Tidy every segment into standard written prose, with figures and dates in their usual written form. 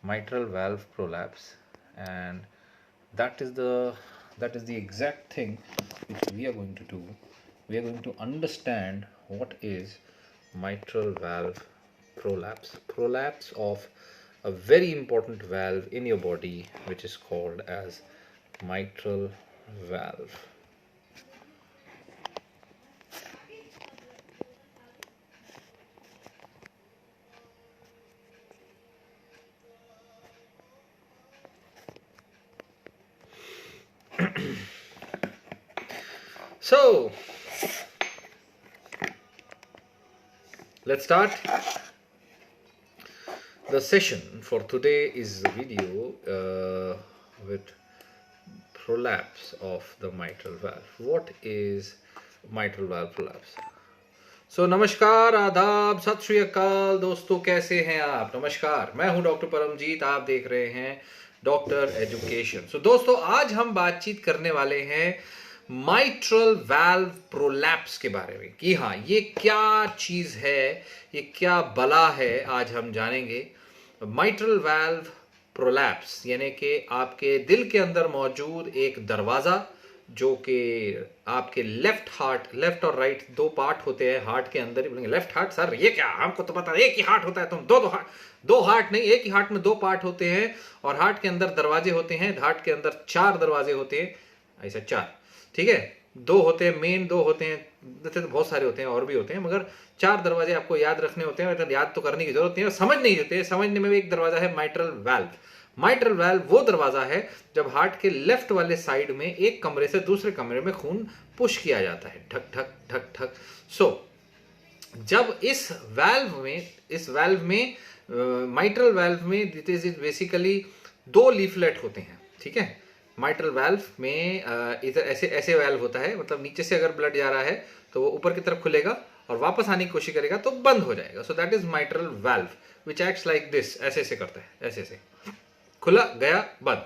mitral valve prolapse, and that is the exact thing which we are going to do. We are going to understand what is mitral valve prolapse of a very important valve in your body, which is called as mitral valve. So let's start. The session for today is a video with prolapse of the mitral valve. What is mitral valve prolapse? So नमस्कार, आदाब, सत श्री अकाल दोस्तों, कैसे हैं आप? नमस्कार, मैं हूं डॉक्टर परमजीत, आप देख रहे हैं डॉक्टर एजुकेशन। सो दोस्तों, आज हम बातचीत करने वाले हैं माइट्रल वाल्व प्रोलैप्स के बारे में कि हाँ, ये क्या चीज है, ये क्या बला है, आज हम जानेंगे। माइट्रल वाल्व प्रोलैप्स यानी कि आपके दिल के अंदर मौजूद एक दरवाजा, जो कि आपके लेफ्ट और राइट दो पार्ट होते हैं हार्ट के अंदर। बोलेंगे लेफ्ट हार्ट सर, ये क्या, हमको तो पता है एक ही हार्ट होता है, तुम दो हार्ट नहीं, एक ही हार्ट में दो पार्ट होते हैं और हार्ट के अंदर दरवाजे होते हैं। हार्ट के अंदर 4 दरवाजे होते हैं, ऐसा 4, ठीक है। 2 होते हैं मेन, 2 होते हैं, तो बहुत सारे होते हैं और भी होते हैं, मगर 4 दरवाजे आपको याद रखने होते हैं। और याद तो करने की जरूरत नहीं है, समझ नहीं होते। समझने में भी एक दरवाजा है माइट्रल वाल्व। माइट्रल वाल्व वो दरवाजा है जब हार्ट के लेफ्ट वाले साइड में एक कमरे से दूसरे कमरे में खून पुश किया जाता है, ठक ठक ठक ठक। सो जब इस वाल्व में माइट्रल वाल्व में इट इज बेसिकली 2 लीफलेट होते हैं, ठीक है। माइट्रल वाल्व में इधर ऐसे वाल्व होता है, मतलब नीचे से अगर ब्लड जा रहा है तो वो ऊपर की तरफ खुलेगा और वापस आने की कोशिश करेगा तो बंद हो जाएगा। सो that is mitral valve which acts like this, ऐसे ऐसे करता है, ऐसे ऐसे खुला गया बंद,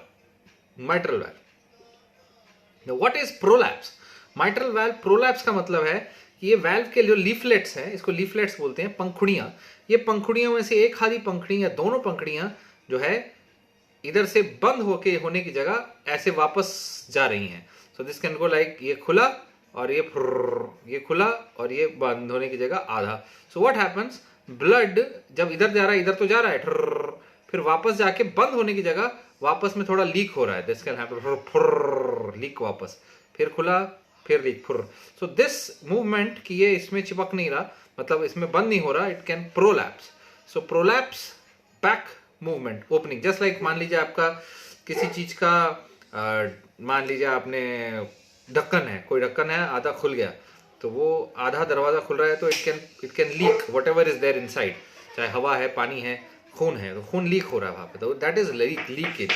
mitral valve. What is prolapse? Mitral valve prolapse का मतलब है कि ये वाल्व के जो लीफलेट्स हैं, इसको लीफलेट्स बोलते हैं, पंखुड़ियां। ये पंखुड़ियों में से एक आधी पंखुड़ी या दोनों पंखुड़ियां जो है इधर से बंद होने की जगह ऐसे वापस जा रही हैं। So this can go like, ये खुला और ये खुला और ये बंद होने की जगह आधा। सो व्हाट हैपेंस, ब्लड जब इधर जा रहा है, इधर तो जा रहा है, फिर वापस जाके बंद होने की जगह वापस में थोड़ा लीक हो रहा है। दिस कैन हैपन, लीक वापस, फिर खुला, फिर लीक, सो दिस मूवमेंट कि ये इसमें चिपक नहीं रहा, मतलब इसमें बंद नहीं हो रहा, it can prolapse. So prolapse back movement, opening, just like मान लीजिए आपका किसी चीज का मान लीजिए आपने ढक्कन है, कोई ढक्कन है, आधा खुल गया, तो वो आधा दरवाजा खुल रहा है तो it can leak whatever is there inside, चाहे हवा है, पानी है, खून है, तो खून लीक हो रहा है वहां पे, तो that is leakage.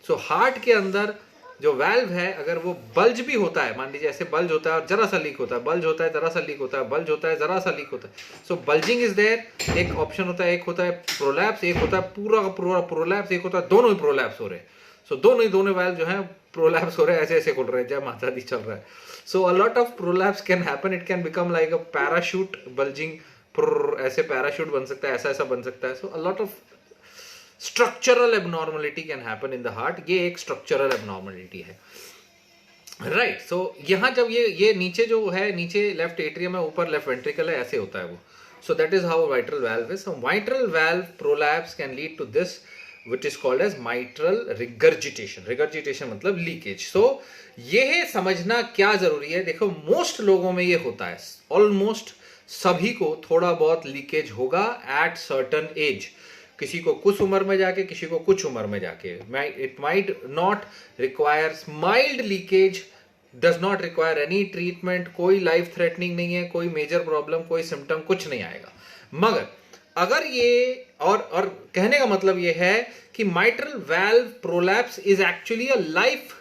So heart के अंदर जो वाल्व है, अगर वो बल्ज भी होता है, मान लीजिए ऐसे बल्ज होता है और जरा सा लीक होता है, बल्ज होता है जरा सा लीक होता है, बल्ज होता है जरा सा लीक होता है। सो बल्जिंग इज देयर, एक ऑप्शन होता है, एक होता है प्रोलैप्स, एक होता है पूरा का पूरा प्रोलैप्स, एक होता है दोनों ही प्रोलैप्स हो रहे हैं। सो दोनों वाल्व जो है प्रोलैप्स हो रहे हैं, ऐसे ऐसे खुल रहे हैं, जय माता दी चल रहा है। So a lot of prolapse can happen, it can become like a parachute bulging, ऐसे पैराशूट बन सकता है, ऐसा ऐसा बन सकता है। So a lot of structural abnormality can happen in the heart, ये एक स्ट्रक्चरल एबनॉर्मलिटी है, राइट। सो यहाँ जब ये नीचे जो है, नीचे लेफ्ट एट्रियम है, ऊपर लेफ्ट वेंट्रिकल है, ऐसे होता है वो। So that is how mitral valve is. So mitral valve prolapse can lead to this which is called as mitral regurgitation. Regurgitation मतलब लीकेज। सो ये समझना क्या जरूरी है, देखो मोस्ट लोगों में ये होता है, ऑलमोस्ट सभी को थोड़ा बहुत लीकेज होगा एट सर्टन एज। किसी को कुछ उम्र में जाके, किसी को कुछ उम्र में जाके। It might not require mild leakage, does not require any treatment, कोई लाइफ थ्रेटनिंग नहीं है, कोई मेजर प्रॉब्लम, कोई सिम्टम कुछ नहीं आएगा। मगर अगर ये और कहने का मतलब ये है कि mitral valve prolapse is actually a life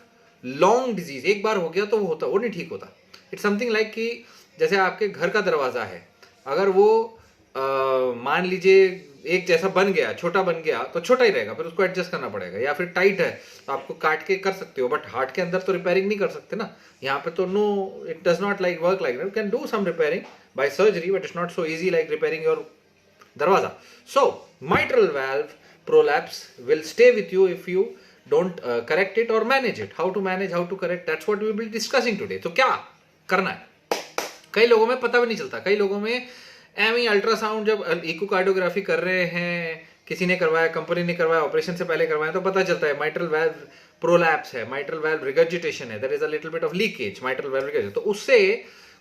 long disease. एक बार हो गया तो वो होता, वो नहीं ठीक होता। इट्स समथिंग लाइक कि जैसे आपके घर का दरवाजा है, अगर वो मान लीजिए एक जैसा बन गया, छोटा बन गया तो छोटा ही रहेगा, फिर उसको एडजस्ट करना पड़ेगा। या फिर टाइट है तो आपको काट के कर सकते हो, बट हार्ट के अंदर तो रिपेयरिंग नहीं कर सकते ना। यहाँ पे तो no, it does not like work like that. You can do some repairing by surgery, but it's not so easy like repairing your darwaza. So mitral valve prolapse will stay with you if you don't correct it or manage it. How to manage, how to correct, that's what we will be discussing today. तो क्या करना है? कई लोगों में पता भी नहीं चलता, कई लोगों में एम ही अल्ट्रासाउंड जब इकोकार्डियोग्राफी कर रहे हैं, किसी ने करवाया, कंपनी ने करवाया, ऑपरेशन से पहले करवाया, तो पता चलता है माइट्रल वाल्व प्रोलैप्स है, माइट्रल वाल्व रिगर्जिटेशन है, there is a little bit of leakage, mitral valve regurgitation. तो उससे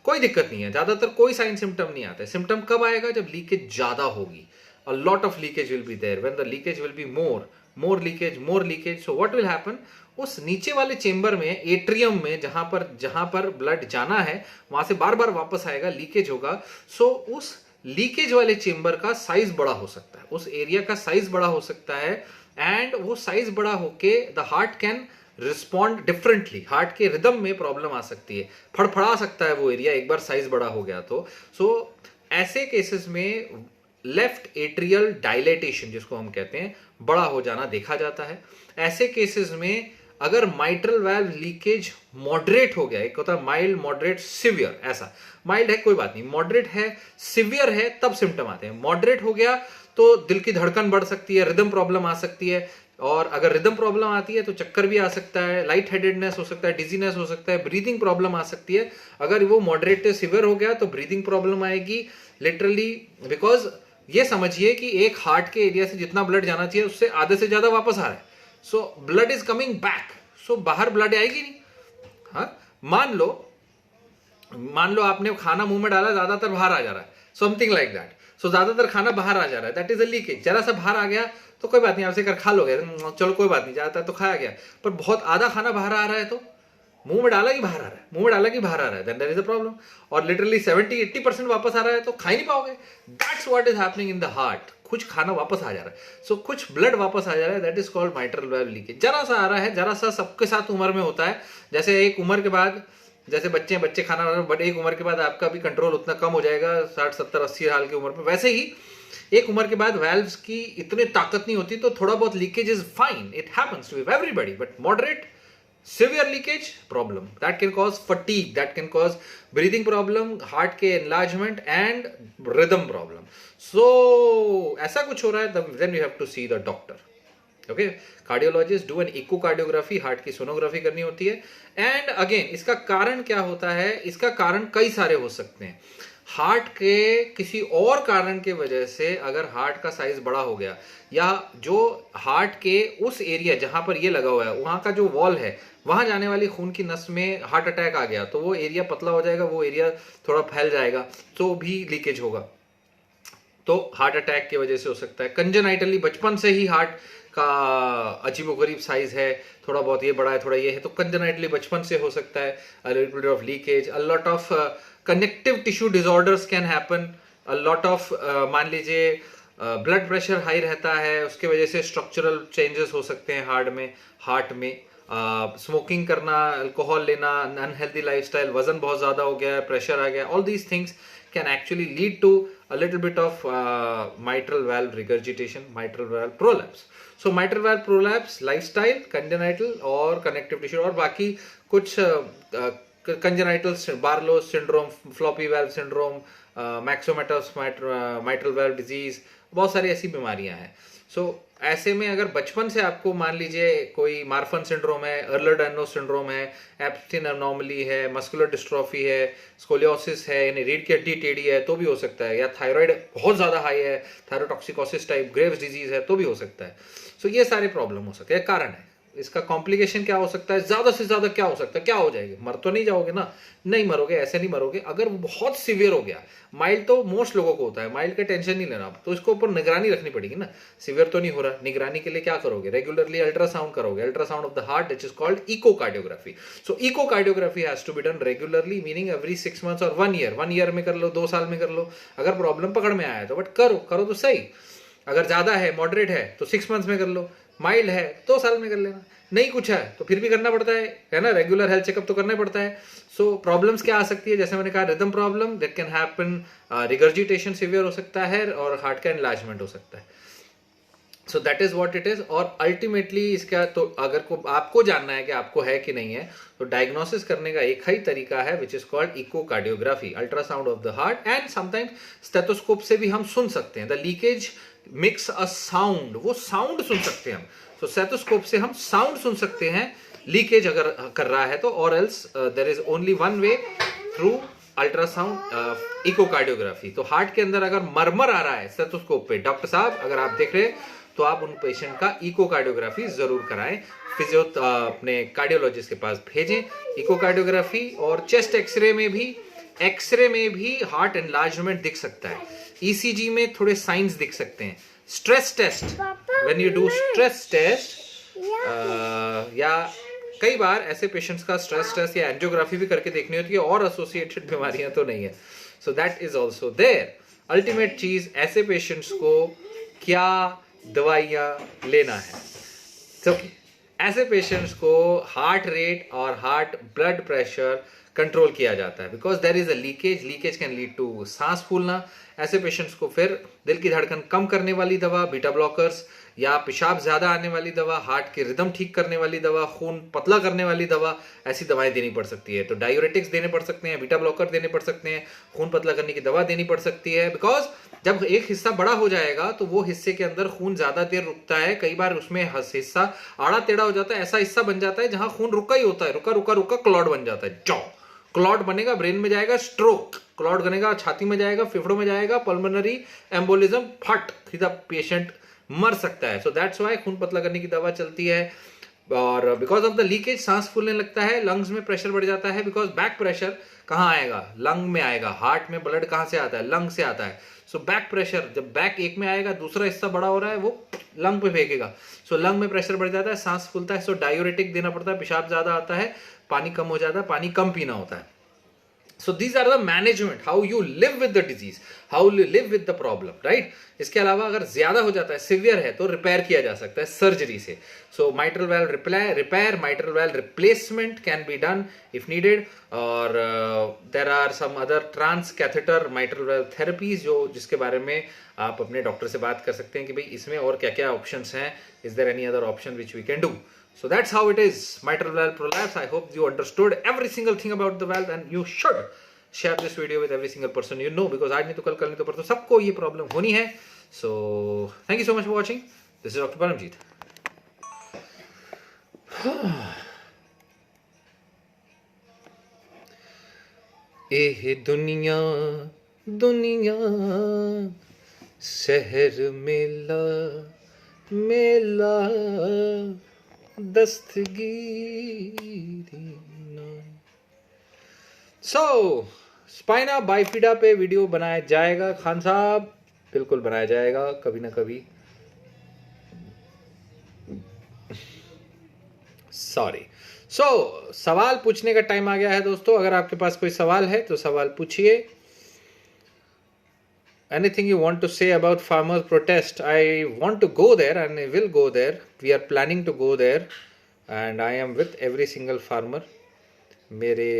कोई दिक्कत नहीं है, ज्यादातर कोई साइन सिम्टम नहीं आता है। सिम्टम कब आएगा? जब लीकेज ज्यादा होगी। A lot of leakage will be there. When the leakage will be more leakage. So what will happen? उस नीचे वाले चेंबर में, एट्रियम में, जहां पर ब्लड जाना है, वहां से बार बार वापस आएगा, लीकेज होगा। सो उस लीकेज वाले चेंबर का साइज बड़ा हो सकता है, उस एरिया का साइज बड़ा हो सकता है, एंड वो साइज बड़ा होके the heart can respond differently. Heart के रिदम में प्रॉब्लम आ सकती है, फड़फड़ा सकता है वो एरिया, एक बार साइज बड़ा हो गया तो। सो ऐसे केसेस में लेफ्ट एट्रियल डायलेटेशन, जिसको हम कहते हैं, बड़ा हो जाना देखा जाता है। ऐसे केसेस में अगर माइट्रल वाल्व लीकेज मॉडरेट हो गया, एक होता है माइल्ड, मॉडरेट, सिवियर, ऐसा माइल्ड है कोई बात नहीं, मॉडरेट है, सिवियर है, तब सिम्टम आते हैं। मॉडरेट हो गया तो दिल की धड़कन बढ़ सकती है, रिदम प्रॉब्लम आ सकती है, और अगर रिदम प्रॉब्लम आती है तो चक्कर भी आ सकता है, लाइट हेडेडनेस हो सकता है, डिजीनेस हो सकता है, ब्रीदिंग प्रॉब्लम आ सकती है। अगर वो मॉडरेट से सिवियर हो गया तो ब्रीदिंग प्रॉब्लम आएगी लिटरली, बिकॉज ये समझिए कि एक हार्ट के एरिया से जितना ब्लड जाना चाहिए उससे आधे से ज्यादा वापस आ रहा है। So blood is coming back, so बाहर ब्लड आएगी नहीं। हाँ, मान लो आपने खाना मुंह में डाला, ज्यादातर बाहर आ जा रहा है, समथिंग लाइक दैट। सो ज्यादातर खाना बाहर आ जा रहा है, दैट इज अ लीकेज। जरा सा बाहर आ गया तो कोई बात नहीं, आपसे कर खा लोगे, चलो कोई बात नहीं, ज्यादातर तो खाया गया। पर बहुत आधा खाना बाहर आ रहा है तो मुंह में डाला कि बाहर आ रहा है, मुंह में डाला कि बाहर आ रहा है, then there is a problem. और लिटरली 70-80% वापस आ रहा है तो खा ही नहीं पाओगे। That's what is happening in the heart. कुछ खाना वापस आ जा रहा है, सो कुछ ब्लड वापस आ जा रहा है, that is called mitral valve leakage. जरा सा आ रहा है, जरा सा सबके साथ उम्र में होता है। जैसे एक उम्र के बाद, जैसे बच्चे खाना, बट एक उम्र के बाद आपका भी कंट्रोल उतना कम हो जाएगा, 60-70-80 साल की उम्र में। वैसे ही एक उम्र के बाद वाल्व्स की इतनी ताकत नहीं होती, तो थोड़ा बहुत leakage is fine, it happens to everybody. But moderate, severe leakage problem that can cause fatigue, that can cause breathing problem, heart के enlargement and rhythm problem. So ऐसा कुछ हो रहा है, then you have to see the doctor. Okay, cardiologist do an echocardiography, heart की sonography करनी होती है। एंड अगेन इसका कारण क्या होता है? इसका कारण कई सारे हो सकते हैं। हार्ट के किसी और कारण के वजह से अगर हार्ट का साइज बड़ा हो गया, या जो हार्ट के उस एरिया जहां पर ये लगा हुआ है, वहां का जो वॉल है, वहां जाने वाली खून की नस में हार्ट अटैक आ गया, तो वो एरिया पतला हो जाएगा, वो एरिया थोड़ा फैल जाएगा, तो भी लीकेज होगा। तो हार्ट अटैक की वजह से हो सकता है। कंजेनाइटली बचपन से ही हार्ट का अजीबोगरीब साइज है, थोड़ा बहुत ये बड़ा है, थोड़ा ये है, तो कंजेनाइटली बचपन से हो सकता है। अ little bit of leakage, a lot of connective tissue disorders can happen, a lot of, मान लीजिए ब्लड प्रेशर हाई रहता है, उसके वजह से स्ट्रक्चरल चेंजेस हो सकते हैं हार्ट में। स्मोकिंग करना, अल्कोहल लेना, अनहेल्दी लाइफस्टाइल, वजन बहुत ज्यादा हो गया है, प्रेशर आ गया, all these things can actually lead to a little bit of mitral valve regurgitation, mitral valve prolapse. So mitral valve prolapse, lifestyle, congenital और connective tissue, और बाकी कुछ congenital Barlow syndrome, floppy valve syndrome, maxomatous mitral valve disease, बहुत सारी ऐसी बीमारियां हैं। So ऐसे में अगर बचपन से आपको, मान लीजिए कोई मार्फन सिंड्रोम है, अर्लर-डैनो सिंड्रोम है, एप्स्टीन एनोमली है, मस्कुलर डिस्ट्रॉफी है, स्कोलियोसिस है, यानी रीढ़ की हड्डी टेढ़ी है, तो भी हो सकता है, या थायराइड बहुत ज्यादा हाई है, थायरोटॉक्सिकोसिस टाइप, ग्रेव्स डिजीज है, तो भी हो सकता है। सो ये सारे प्रॉब्लम हो सकते हैं, कारण है। इसका कॉम्प्लिकेशन क्या हो सकता है? ज्यादा से ज्यादा क्या हो सकता है? क्या हो जाएगी? मर तो नहीं जाओगे ना? नहीं मरोगे, ऐसे नहीं मरोगे। अगर वो बहुत सीवियर हो गया, माइल्ड तो मोस्ट लोगों को होता है, माइल्ड का टेंशन नहीं लेना, तो इसको ऊपर निगरानी रखनी पड़ेगी ना। सीवियर तो नहीं हो रहा, निगरानी के लिए क्या करोगे? रेगुलरली अल्ट्रासाउंड करोगे, ultrasound of the heart, which is called echocardiography. So echocardiography has to be done regularly, meaning every 6 months और 1 ईयर। 1 ईयर में कर लो, 2 साल में कर लो, अगर प्रॉब्लम पकड़ में आया तो, बट करो तो सही। अगर ज्यादा है, मॉडरेट है, तो 6 मंथ्स में कर लो, माइल्ड है 2 साल में कर लेना, नहीं कुछ है तो फिर भी करना पड़ता है ना, रेगुलर हेल्थ चेकअप तो करना पड़ता है। सो प्रॉब्लम्स क्या आ सकती है? जैसे मैंने कहा, rhythm problem, that can happen, regurgitation severe हो सकता है, और हार्ट का एनलार्जमेंट हो सकता है। So that is what it is. और अल्टीमेटली इसका तो अगर आपको जानना है कि आपको है कि नहीं है, तो डायग्नोसिस करने का एक ही तरीका है, विच is called echocardiography, ultrasound of the heart, and sometimes stethoscope से भी हम सुन सकते हैं। The leakage makes a sound, वो साउंड सुन सकते हैं हम। सो स्टेथोस्कोप से हम साउंड सुन सकते हैं लीकेज अगर कर रहा है तो, और else there is only one way, through ultrasound echocardiography. तो हार्ट के अंदर अगर मरमर आ रहा है स्टेथोस्कोप पे, डॉक्टर साहब अगर आप देख रहे हैं तो आप उन पेशेंट का इकोकार्डियोग्राफी जरूर कराएं, फिजियो अपने कार्डियोलॉजिस्ट के पास भेजें इकोकार्डियोग्राफी। और चेस्ट एक्सरे में भी हार्ट एनलार्जमेंट दिख सकता है, ईसीजी में थोड़े साइंस दिख सकते हैं। Stress test, when you do stress test, या कई बार ऐसे पेशेंट्स का स्ट्रेस टेस्ट या एंजियोग्राफी भी करके देखनी होती है, और एसोसिएटेड बीमारियां तो नहीं है, so that is also there. Ultimate चीज, ऐसे पेशेंट्स को क्या दवाइयां लेना है। तो ऐसे पेशेंट्स को हार्ट रेट और हार्ट ब्लड प्रेशर कंट्रोल किया जाता है, because there is a leakage can lead to सांस फूलना। ऐसे पेशेंट्स को फिर दिल की धड़कन कम करने वाली दवा, बीटा ब्लॉकर्स, या पेशाब ज्यादा आने वाली दवा, हार्ट के रिदम ठीक करने वाली दवा, खून पतला करने वाली दवा, ऐसी दवाएं देनी पड़ सकती है। तो डायूरेटिक्स देने पड़ सकते हैं, बीटा ब्लॉकर देने पड़ सकते हैं, खून पतला करने की दवा देनी पड़ सकती है। बिकॉज जब एक हिस्सा बड़ा हो जाएगा तो वो हिस्से के अंदर खून ज्यादा देर रुकता है, कई बार उसमें हिस्सा आड़ा टेढ़ा हो जाता है, ऐसा हिस्सा बन जाता है जहां खून रुका ही होता है, रुका क्लॉट बन जाता है। जॉ क्लॉट बनेगा, ब्रेन में जाएगा, स्ट्रोक, क्लॉट बनेगा, छाती में जाएगा, फेफड़ों में जाएगा, पल्मोनरी एम्बोलिज्म, फट, सीधा पेशेंट मर सकता है। सो दैट्स व्हाई खून पतला करने की दवा चलती है। और बिकॉज ऑफ द लीकेज सांस फूलने लगता है, लंग्स में प्रेशर बढ़ जाता है, बिकॉज बैक प्रेशर कहाँ आएगा, लंग में आएगा। हार्ट में ब्लड कहाँ से आता है, लंग से आता है। सो बैक प्रेशर, जब बैक एक में आएगा, दूसरा हिस्सा बड़ा हो रहा है, वो लंग पे फेंकेगा, सो लंग में प्रेशर बढ़ जाता है, सांस फूलता है, सो डायूरेटिक देना पड़ता है, पेशाब ज्यादा आता है, पानी कम हो जाता है, पानी कम पीना होता है। So these are the management, how you live with the disease, how you live with the problem, right? इसके अलावा अगर ज्यादा हो जाता है, सिवियर है, तो रिपेयर किया जा सकता है सर्जरी से। So mitral valve repair, mitral valve replacement can be done if needed, और there are some other transcatheter mitral valve therapies जिसके बारे में आप अपने डॉक्टर से बात कर सकते हैं कि भाई इसमें और क्या क्या ऑप्शंस हैं, is there any other option which we can do. So that's how it is, mitral valve prolapse. I hope you understood every single thing about the valve, and you should share this video with every single person you know, because आज नहीं तो कल, कल नहीं तो परसों सबको ये प्रॉब्लम होनी है। So thank you so much for watching. This is Dr. Paramjeet. ए दुनिया दुनिया शहर मेला मेला दस्तगीरी। सो स्पाइना बाइफिडा पे वीडियो बनाया जाएगा खान साहब, बिल्कुल बनाया जाएगा कभी ना कभी। सॉरी। सो सवाल पूछने का टाइम आ गया है दोस्तों, अगर आपके पास कोई सवाल है तो सवाल पूछिए। Anything you want to say about farmers protest? I want to go there and I will go there. We are planning to go there and I am with every single farmer. मेरे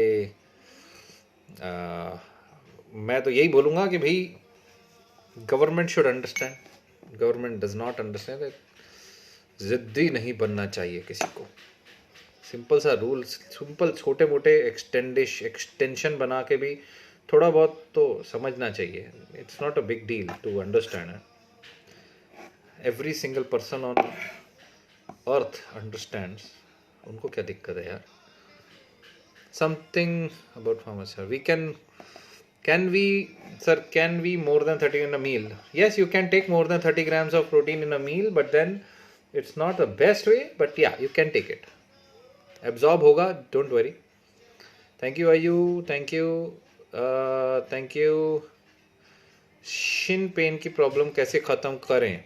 मैं तो यही बोलूँगा कि भाई government should understand, government does not understand. जिद्दी नहीं बनना चाहिए किसी को, सिंपल सा रूल, सिंपल छोटे मोटे एक्सटेंशन बना के भी थोड़ा बहुत तो समझना चाहिए। It's not a big deal to understand. Every single person on earth understands. उनको क्या दिक्कत है यार। Something about farmers, we can we more than 30 in a meal? Yes, you can take more than 30 grams of protein in a meal, but then it's not the best way, but yeah, you can take it. Absorb होगा, don't worry. Thank you Ayu, thank you. Shin pain की problem कैसे ख़त्म करें?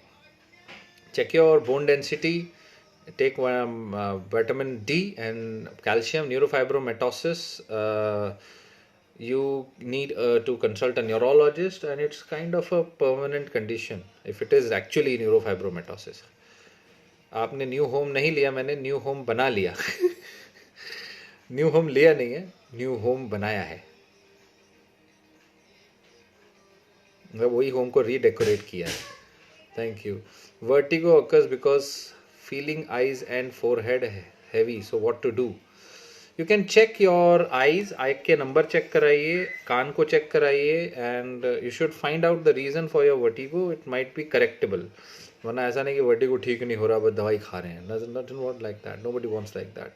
Check your bone density, take vitamin D and calcium, neurofibromatosis. You need to consult a neurologist, and it's kind of a permanent condition if it is actually neurofibromatosis. आपने new home नहीं लिया, मैंने new home बना लिया। New home लिया नहीं है, new home बनाया है, मतलब वही होम को रीडेकोरेट किया है। Thank you. Vertigo occurs because feeling eyes and forehead heavy, so what to do? You can check your eyes, eye के नंबर चेक कराइए, कान को चेक कराइए, and you should find out the reason for your vertigo. It might be correctable. वरना ऐसा नहीं कि vertigo ठीक नहीं हो रहा बस दवाई खा रहे हैं. Not like that. Nobody wants like that.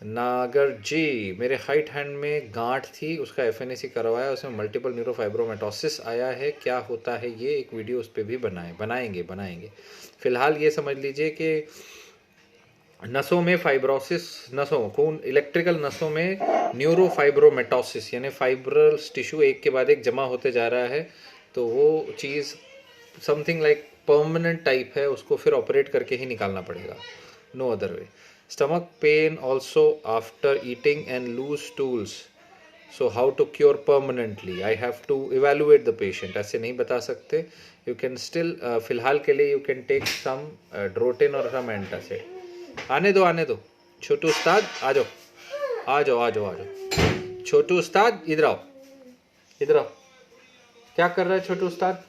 नागर जी, मेरे राइट हैंड में गांठ थी, उसका एफएनएसी करवाया, उसमें मल्टीपल न्यूरोफाइब्रोमेटोसिस आया है, क्या होता है ये? एक वीडियो उस पर भी बनाएंगे. फिलहाल ये समझ लीजिए कि नसों में फाइब्रोसिस, नसों खून इलेक्ट्रिकल नसों में न्यूरोफाइब्रोमेटोसिस यानी फाइब्रल टिश्यू एक के बाद एक जमा होते जा रहा है. तो वो चीज़ समथिंग लाइक परमानेंट टाइप है, उसको फिर ऑपरेट करके ही निकालना पड़ेगा. No other way. Stomach pain also after eating and loose stools. So how to cure permanently? I have to evaluate the patient. ऐसे नहीं बता सकते. You can still फिलहाल के लिए you can take some Drotin or some antacid. आने दो. छोटू उस्ताद आ जाओ. छोटू उस्ताद इधर आओ. क्या कर रहा है छोटू उस्ताद?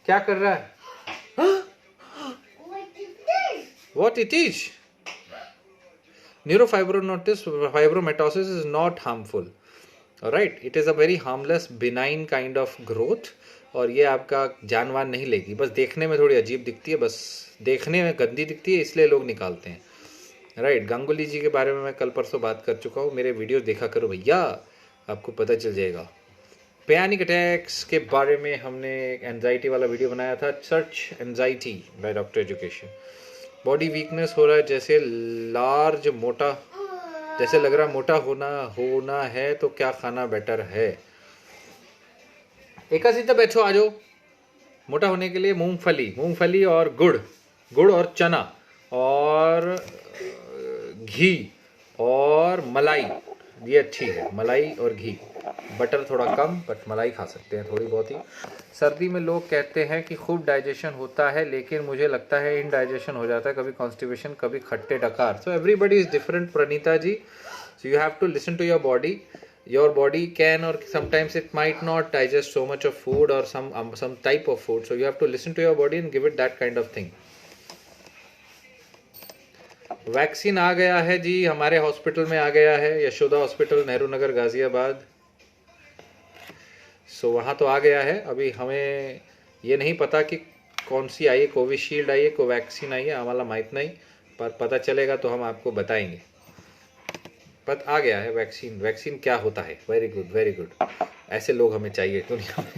क्या कर रहा है? What it is? Neurofibromatosis is not harmful. Alright, it is a very harmless, benign kind of growth. और ये आपका जानवान नहीं लेगी. बस देखने में थोड़ी अजीब दिखती है, बस देखने में गंदी दिखती है, इसलिए लोग निकालते हैं. राइट. गांगुली जी के बारे में मैं कल परसों बात कर चुका हूँ. मेरे वीडियो देखा करो भैया, आपको पता चल जाएगा. पैनिक अटैक्स के बारे में हमने एक एंजाइटी वाला वीडियो बनाया था. Search anxiety by doctor education. Body weakness हो रहा है, जैसे लार्ज मोटा, जैसे लग रहा मोटा होना है, तो क्या खाना बेटर है? एक सीधा बैठो, आ जाओ. मोटा होने के लिए मूंगफली और गुड़ और चना और घी और मलाई, ये अच्छी है. मलाई और घी, बटर थोड़ा कम, बट मलाई खा सकते हैं थोड़ी बहुत ही. सर्दी में लोग कहते हैं कि खूब डाइजेशन होता है, लेकिन मुझे लगता है इनडाइजेशन हो जाता है, कभी कॉन्स्टिपेशन, कभी खट्टे डकार. So everybody is different Praneeta ji. So you have to listen to your body. Your body can, or sometimes it might not digest so much of food or some type of food. So you have to listen to your body and give it that kind of thing. Vaccine आ गया है जी, हमारे hospital में आ गया है, Yashoda hospital, Nehru Nagar, Ghaziabad. So वहाँ तो आ गया है. अभी हमें ये नहीं पता कि कौन सी आई है, कोविशील्ड आई है, कोवैक्सीन आई है, हमारा माहित नहीं, पर पता चलेगा तो हम आपको बताएंगे. पर आ गया है वैक्सीन क्या होता है. Very good. ऐसे लोग हमें चाहिए दुनिया में.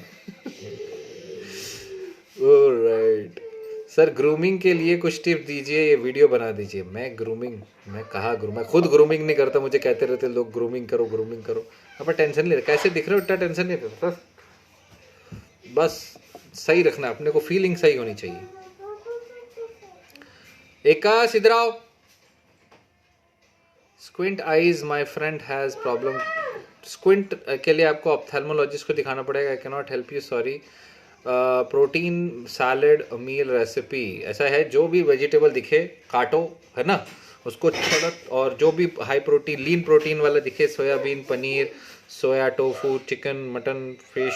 ऑलराइट सर, ग्रूमिंग के लिए कुछ टिप दीजिए, ये वीडियो बना दीजिए. मैं खुद ग्रूमिंग नहीं करता. मुझे कहते रहते लोग ग्रूमिंग करो. अब टेंशन नहीं, कैसे दिख रहे हो इतना टेंशन नहीं रहता. बस सही रखना अपने को, फीलिंग सही होनी चाहिए. एकाश इधर आओ. Squint eyes, my friend has problem. Squint के लिए आपको ऑप्थेल्मोलॉजिस्ट को दिखाना पड़ेगा. I can not help you, sorry. Protein salad meal recipe ऐसा है, जो भी वेजिटेबल दिखे काटो, है ना, उसको छड़क, और जो भी हाई प्रोटीन, लीन प्रोटीन वाला दिखे, सोयाबीन, पनीर, सोया, टोफू, चिकन, मटन, फिश,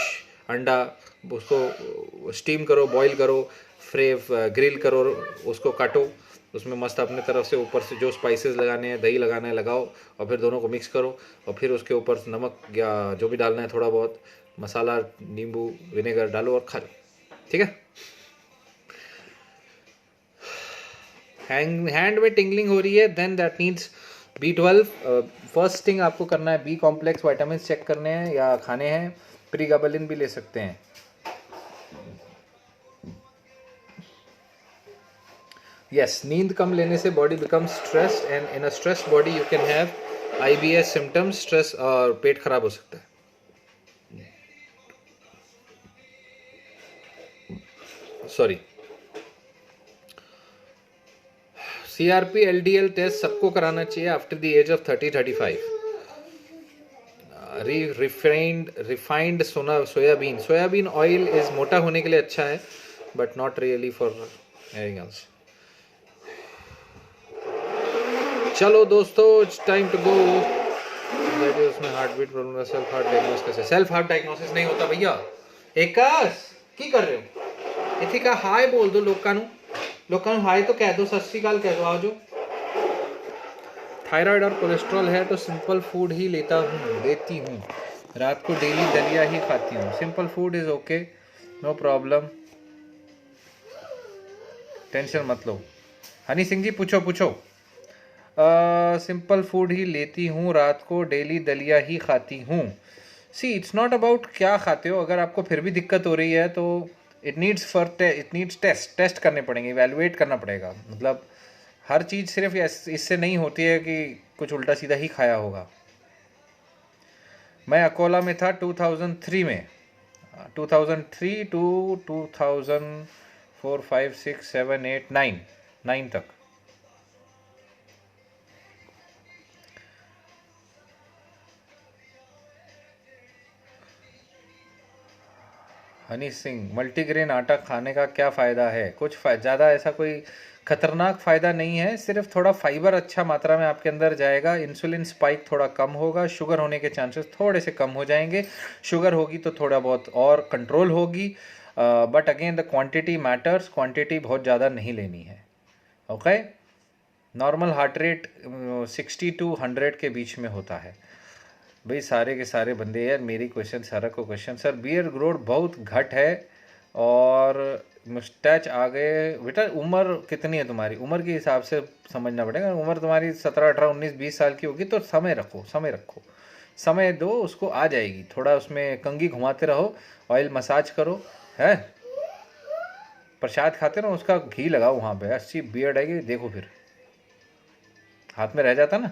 अंडा, उसको स्टीम करो, बॉईल करो, ग्रिल करो, उसको काटो, उसमें मस्त अपने तरफ से ऊपर से जो स्पाइसेस लगाने हैं, दही लगाना है लगाओ, और फिर दोनों को मिक्स करो, और फिर उसके ऊपर नमक या जो भी डालना है थोड़ा बहुत मसाला, नींबू, विनेगर डालो और खा लो. ठीक है. हैंड में टिंगलिंग हो रही है, then that needs B12. First thing आपको करना है, बी कॉम्प्लेक्स विटामिन चेक करने हैं या खाने हैं. प्रीगाबलिन भी ले सकते हैं. यस, नींद कम लेने से body become stressed, and in a stressed body you can have IBS symptoms, stress, और पेट खराब हो सकता है. सॉरी. CRP LDL टेस्ट सबको कराना चाहिए after the age of 30-35. Refined soybean oil is मोटा होने के लिए अच्छा है, but not really for anything else. चलो दोस्तों, इट्स टाइम टू गो. उसमें heart beat problem, self heart diagnosis. Self heart diagnosis नहीं होता भैया. एकास की कर रहे हो? इथे का हाय बोल दो लोकां ਨੂੰ हाय तो कह दो, सत श्री अकाल कह दो. आओ जो थायराइड और कोलेस्ट्रॉल है तो सिंपल फूड ही लेती हूँ, रात को डेली दलिया ही खाती हूँ। Simple food is okay, no problem, tension मत लो। हनी सिंह जी पूछो। सिंपल फूड ही लेती हूँ, रात को डेली दलिया ही खाती हूँ। सी इट्स नॉट अबाउट क्या खाते हो, अगर आपको फिर भी दिक्कत हो रही है तो इट नीड्स टेस्ट करने पड़ेंगे, इवेलुएट करना पड़ेगा। मतलब हर चीज़ सिर्फ इससे नहीं होती है कि कुछ उल्टा सीधा ही खाया होगा। मैं अकोला में था 2003 में, 2003 टू 2004 5 6 7 8 9 तक। हनी सिंह, मल्टीग्रेन आटा खाने का क्या फ़ायदा है? कुछ ज़्यादा ऐसा कोई खतरनाक फ़ायदा नहीं है, सिर्फ थोड़ा फाइबर अच्छा मात्रा में आपके अंदर जाएगा, इंसुलिन स्पाइक थोड़ा कम होगा, शुगर होने के चांसेस थोड़े से कम हो जाएंगे। शुगर होगी तो थोड़ा बहुत और कंट्रोल होगी, but again the quantity matters, quantity बहुत ज़्यादा नहीं लेनी है। Okay, normal heart rate 60 to 100 के बीच में होता है। भाई सारे के सारे बंदे यार, मेरी क्वेश्चन सारा को क्वेश्चन, सर बियर ग्रोथ बहुत घट है और मुस्टैच आ गए। बेटा उम्र कितनी है तुम्हारी, उम्र के हिसाब से समझना पड़ेगा। उम्र तुम्हारी 17 18 19 20 साल की होगी तो समय रखो, समय दो, उसको आ जाएगी। थोड़ा उसमें कंघी घुमाते रहो, ऑयल मसाज करो, है प्रसाद खाते रहो, उसका घी लगाओ वहाँ पे, अच्छी बियर्ड आएगी। देखो फिर हाथ में रह जाता ना,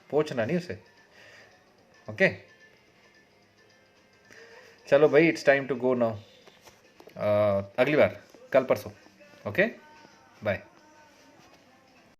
पोंछना नहीं उसे। ओके चलो भाई, it's time to go now. अगली बार, कल परसों। Okay bye.